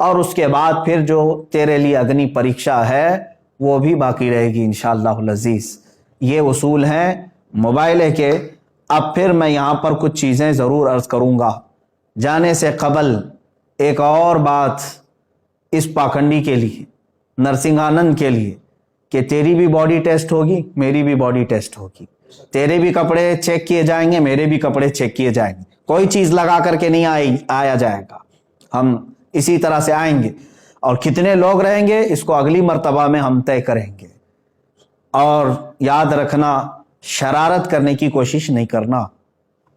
اور اس کے بعد پھر جو تیرے لیے اگنی پریکشا ہے وہ بھی باقی رہے گی انشاءاللہ العزیز۔ یہ اصول ہیں موبائل کے۔ اب پھر میں یہاں پر کچھ چیزیں ضرور عرض کروں گا۔ جانے سے قبل ایک اور بات اس پاکھنڈی کے لیے، نرسنگھانند کے لیے، کہ تیری بھی باڈی ٹیسٹ ہوگی، میری بھی باڈی ٹیسٹ ہوگی، تیرے بھی کپڑے چیک کیے جائیں گے، میرے بھی کپڑے چیک کیے جائیں گے، کوئی چیز لگا کر کے نہیں آیا جائے گا، ہم اسی طرح سے آئیں گے، اور کتنے لوگ رہیں گے اس کو اگلی مرتبہ میں ہم طے کریں گے۔ اور یاد رکھنا، شرارت کرنے کی کوشش نہیں کرنا۔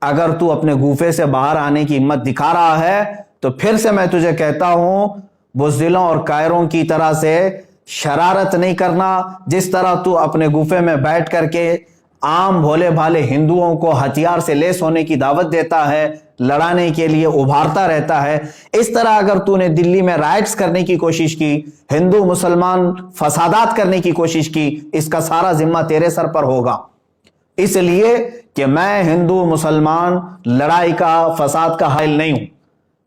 اگر تو اپنے گوفے سے باہر آنے کی ہمت دکھا رہا ہے تو پھر سے میں تجھے کہتا ہوں، بزدلوں اور کائروں کی طرح سے شرارت نہیں کرنا۔ جس طرح تو اپنے گوفے میں بیٹھ کر کے عام بھولے بھالے ہندوؤں کو ہتھیار سے لیس ہونے کی دعوت دیتا ہے، لڑانے کے لیے ابھارتا رہتا ہے، اس طرح اگر تو نے دلی میں رائٹس کرنے کی کوشش کی، ہندو مسلمان فسادات کرنے کی کوشش کی، اس کا سارا ذمہ تیرے سر پر ہوگا۔ اس لیے کہ میں ہندو مسلمان لڑائی کا، فساد کا حائل نہیں ہوں۔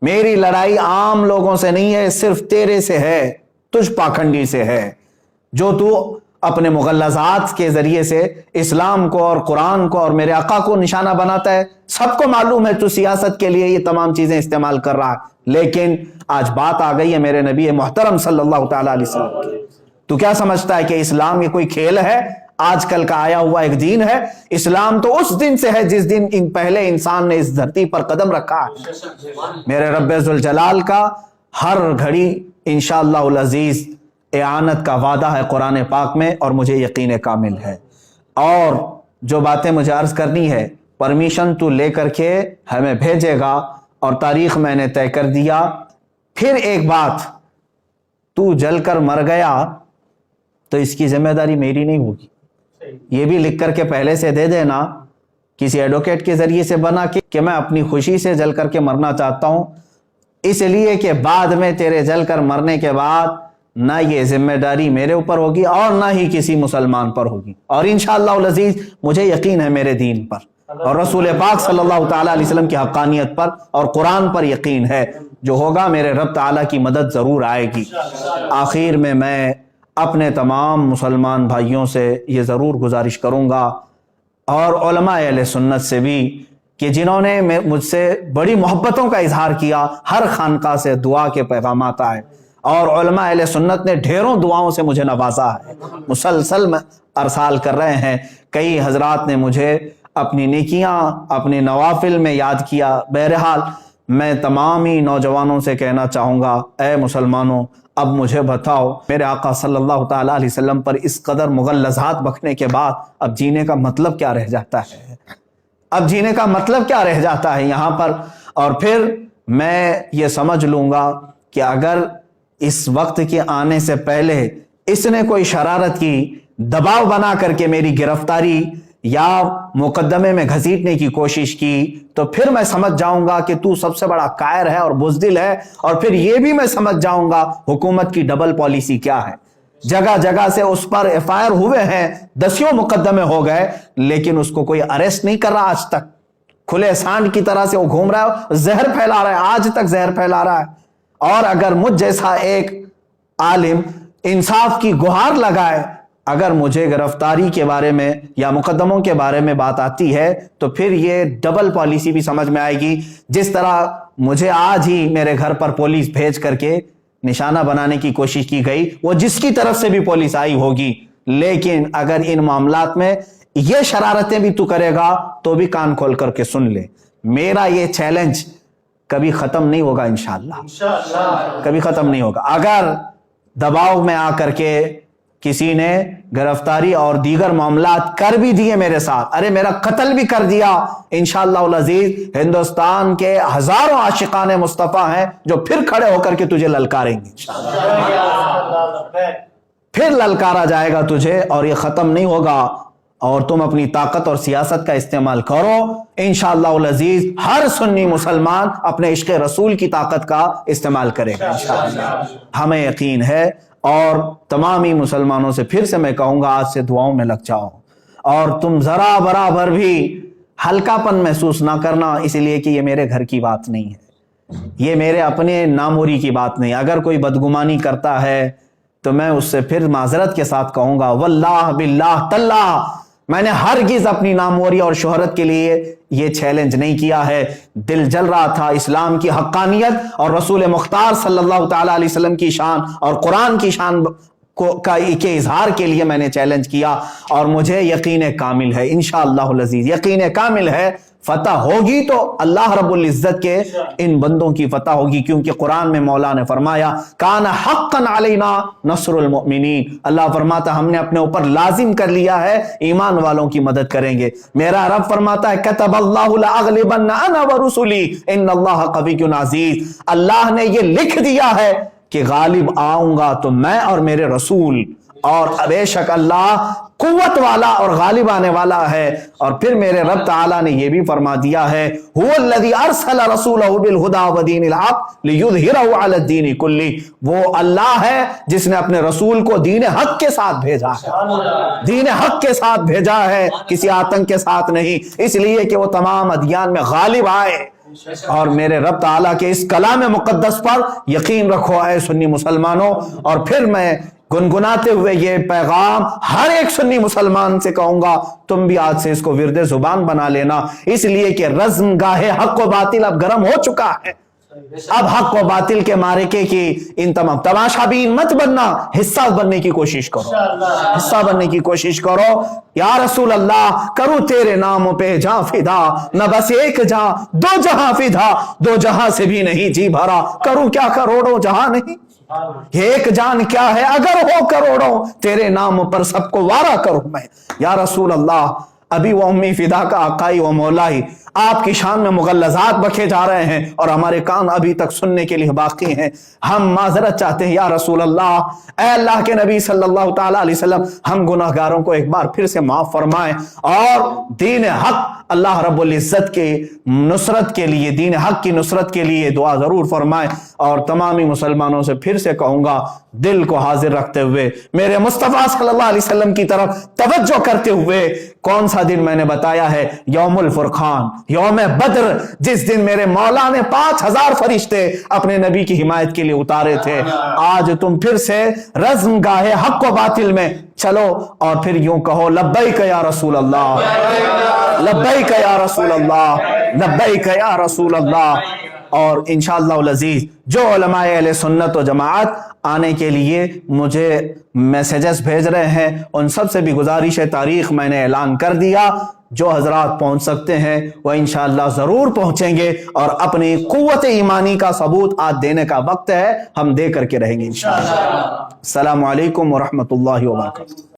میری لڑائی عام لوگوں سے نہیں ہے، صرف تیرے سے ہے، تجھ پاکھنڈی سے ہے، جو تو اپنے مغلظات کے ذریعے سے اسلام کو اور قرآن کو اور میرے آقا کو نشانہ بناتا ہے۔ سب کو معلوم ہے تو سیاست کے لیے یہ تمام چیزیں استعمال کر رہا ہے، لیکن آج بات آ گئی ہے میرے نبی محترم صلی اللہ تعالی علیہ وسلم کی۔ تو کیا سمجھتا ہے کہ اسلام یہ کوئی کھیل ہے، آج کل کا آیا ہوا ایک دین ہے؟ اسلام تو اس دن سے ہے جس دن پہلے انسان نے اس دھرتی پر قدم رکھا ہے۔ میرے رب ذوالجلال کا ہر گھڑی انشاءاللہ العزیز اعانت کا وعدہ ہے قرآن پاک میں، اور مجھے یقین کامل ہے۔ اور جو باتیں مجھے عرض کرنی ہے، پرمیشن تو لے کر کے ہمیں بھیجے گا، اور تاریخ میں نے طے کر دیا۔ پھر ایک بات، تو جل کر مر گیا تو اس کی ذمہ داری میری نہیں ہوگی، یہ بھی لکھ کر کے پہلے سے دے دینا، کسی ایڈوکیٹ کے ذریعے سے بنا کے، کہ میں اپنی خوشی سے جل کر کے مرنا چاہتا ہوں، اس لیے کہ بعد میں تیرے جل کر مرنے کے بعد نہ یہ ذمہ داری میرے اوپر ہوگی اور نہ ہی کسی مسلمان پر ہوگی، اور انشاءاللہ العزیز مجھے یقین ہے میرے دین پر اور رسول پاک صلی اللہ تعالی علیہ وسلم کی حقانیت پر اور قرآن پر یقین ہے، جو ہوگا میرے رب تعالیٰ کی مدد ضرور آئے گی۔ آخر میں اپنے تمام مسلمان بھائیوں سے یہ ضرور گزارش کروں گا، اور علماء اہل سنت سے بھی، کہ جنہوں نے مجھ سے بڑی محبتوں کا اظہار کیا، ہر خانقاہ سے دعا کے پیغامات آئے، اور علماء اہل سنت نے ڈھیروں دعاؤں سے مجھے نوازا ہے، مسلسل میں ارسال کر رہے ہیں۔ کئی حضرات نے مجھے اپنی نیکیاں، اپنے نوافل میں یاد کیا۔ بہرحال میں تمام ہی نوجوانوں سے کہنا چاہوں گا، اے مسلمانوں، اب مجھے بتاؤ، میرے آقا صلی اللہ تعالیٰ علیہ وسلم پر اس قدر مغلظات بکنے کے بعد اب جینے کا مطلب کیا رہ جاتا ہے؟ اب جینے کا مطلب کیا رہ جاتا ہے یہاں پر؟ اور پھر میں یہ سمجھ لوں گا کہ اگر اس وقت کے آنے سے پہلے اس نے کوئی شرارت کی، دباؤ بنا کر کے میری گرفتاری یا مقدمے میں گھسیٹنے کی کوشش کی، تو پھر میں سمجھ جاؤں گا کہ تو سب سے بڑا قائر ہے اور بزدل ہے، اور پھر یہ بھی میں سمجھ جاؤں گا حکومت کی ڈبل پالیسی کیا ہے۔ جگہ جگہ سے اس پر ایف آئی آر ہوئے ہیں، دسیوں مقدمے ہو گئے، لیکن اس کو کوئی اریسٹ نہیں کر رہا آج تک۔ کھلے سانڈ کی طرح سے وہ گھوم رہا ہے، زہر پھیلا رہا ہے، آج تک زہر پھیلا رہا ہے۔ اور اگر مجھ جیسا ایک عالم انصاف کی گہار لگائے، اگر مجھے گرفتاری کے بارے میں یا مقدموں کے بارے میں بات آتی ہے، تو پھر یہ ڈبل پالیسی بھی سمجھ میں آئے گی۔ جس طرح مجھے آج ہی میرے گھر پر پولیس بھیج کر کے نشانہ بنانے کی کوشش کی گئی، وہ جس کی طرف سے بھی پولیس آئی ہوگی، لیکن اگر ان معاملات میں یہ شرارتیں بھی تو کرے گا تو بھی کان کھول کر کے سن لے، میرا یہ چیلنج کبھی ختم نہیں ہوگا، انشاءاللہ کبھی ختم نہیں ہوگا۔ اگر دباؤ میں آ کر کے کسی نے گرفتاری اور دیگر معاملات کر بھی دیے میرے ساتھ، ارے میرا قتل بھی کر دیا، انشاءاللہ العزیز ہندوستان کے ہزاروں عاشقان مصطفیٰ ہیں جو پھر کھڑے ہو کر کے تجھے للکاریں گے، پھر للکارا جائے گا تجھے، اور یہ ختم نہیں ہوگا، اور تم اپنی طاقت اور سیاست کا استعمال کرو، انشاءاللہ العزیز ہر سنی مسلمان اپنے عشق رسول کی طاقت کا استعمال کرے گا انشاءاللہ، ہمیں یقین ہے۔ اور تمامی مسلمانوں سے پھر سے میں کہوں گا، آج سے دعاؤں میں لگ جاؤ، اور تم ذرا برابر بھی ہلکا پن محسوس نہ کرنا، اس لیے کہ یہ میرے گھر کی بات نہیں ہے، یہ میرے اپنے ناموری کی بات نہیں. اگر کوئی بدگمانی کرتا ہے تو میں اس سے پھر معذرت کے ساتھ کہوں گا واللہ باللہ تاللہ میں نے ہرگز اپنی ناموری اور شہرت کے لیے یہ چیلنج نہیں کیا ہے. دل جل رہا تھا اسلام کی حقانیت اور رسول مختار صلی اللہ تعالی علیہ وسلم کی شان اور قرآن کی شان کے اظہار کے لیے میں نے چیلنج کیا, اور مجھے یقین کامل ہے انشاءاللہ العزیز, یقین کامل ہے فتح ہوگی تو اللہ رب العزت کے ان بندوں کی فتح ہوگی, کیونکہ قرآن میں مولا نے فرمایا کان حقا علینا نصر المؤمنین. اللہ فرماتا ہم نے اپنے اوپر لازم کر لیا ہے ایمان والوں کی مدد کریں گے. میرا رب فرماتا ہے کتب اللہ لاغلبن انا ورسلی ان اللہ قوی عزیز. اللہ نے یہ لکھ دیا ہے کہ غالب آؤں گا تو میں اور میرے رسول, اور بے شک اللہ قوت والا اور غالب آنے والا ہے. اور پھر میرے رب تعالیٰ نے یہ بھی فرما دیا ہے هو الذی ارسل رسولہ بالہدی ودین الحق لیظہرہ علی الدین کلہ. وہ اللہ ہے جس نے اپنے رسول کو دین حق کے ساتھ بھیجا ہے, دین حق کے ساتھ بھیجا ہے, کسی آتنک کے ساتھ نہیں, اس لیے کہ وہ تمام ادیان میں غالب آئے. اور میرے رب تعالیٰ کے اس کلام مقدس پر یقین رکھو اے سنی مسلمانوں. اور پھر میں گنگناتے ہوئے یہ پیغام ہر ایک سنی مسلمان سے کہوں گا تم بھی آج سے اس کو ورد زبان بنا لینا, اس لیے کہ رزم گاہ حق و باطل اب گرم ہو چکا ہے. اب حق و باطل کے معرکے کی ان تمام تماشا بین مت بننا, حصہ بننے کی کوشش کرو, حصہ بننے کی کوشش کرو. یا رسول اللہ کروں تیرے نام پہ جہاں فدا, نہ بس ایک جہاں دو جہاں فدا, دو جہاں سے بھی نہیں جی بھرا, کروں کیا کروڑوں جہاں نہیں. ایک جان کیا ہے اگر ہو کروڑوں, تیرے نام پر سب کو وارا کروں میں. یا رسول اللہ ابھی وہ امی فدا کا آقائی و مولائی آپ کی شان میں مغلظات بکے جا رہے ہیں اور ہمارے کان ابھی تک سننے کے لیے باقی ہیں. ہم معذرت چاہتے ہیں یا رسول اللہ, اے اللہ کے نبی صلی اللہ تعالی علیہ وسلم, ہم گناہگاروں کو ایک بار پھر سے معاف فرمائیں, اور دین حق اللہ رب العزت کے نصرت کے لیے, دین حق کی نصرت کے لیے دعا ضرور فرمائیں. اور تمامی مسلمانوں سے پھر سے کہوں گا دل کو حاضر رکھتے ہوئے میرے مصطفیٰ صلی اللہ علیہ وسلم کی طرف توجہ کرتے ہوئے, کون سا دن میں نے بتایا ہے, یوم الفرقان, یوم بدر, جس دن میرے مولا نے 5000 فرشتے اپنے نبی کی حمایت کے لیے اتارے تھے. آج تم پھر سے رزم گاہ حق و باطل میں چلو اور پھر یوں کہو لبیک یا رسول اللہ, لبیک یا رسول اللہ, لبیک یا رسول اللہ. اور انشاءاللہ العزیز جو علماء اہل سنت و جماعت آنے کے لیے مجھے میسیجز بھیج رہے ہیں, ان سب سے بھی گزارش ہے, تاریخ میں نے اعلان کر دیا, جو حضرات پہنچ سکتے ہیں وہ انشاءاللہ ضرور پہنچیں گے, اور اپنی قوت ایمانی کا ثبوت آج دینے کا وقت ہے, ہم دے کر کے رہیں گے انشاءاللہ. السلام علیکم ورحمۃ اللہ وبرکاتہ.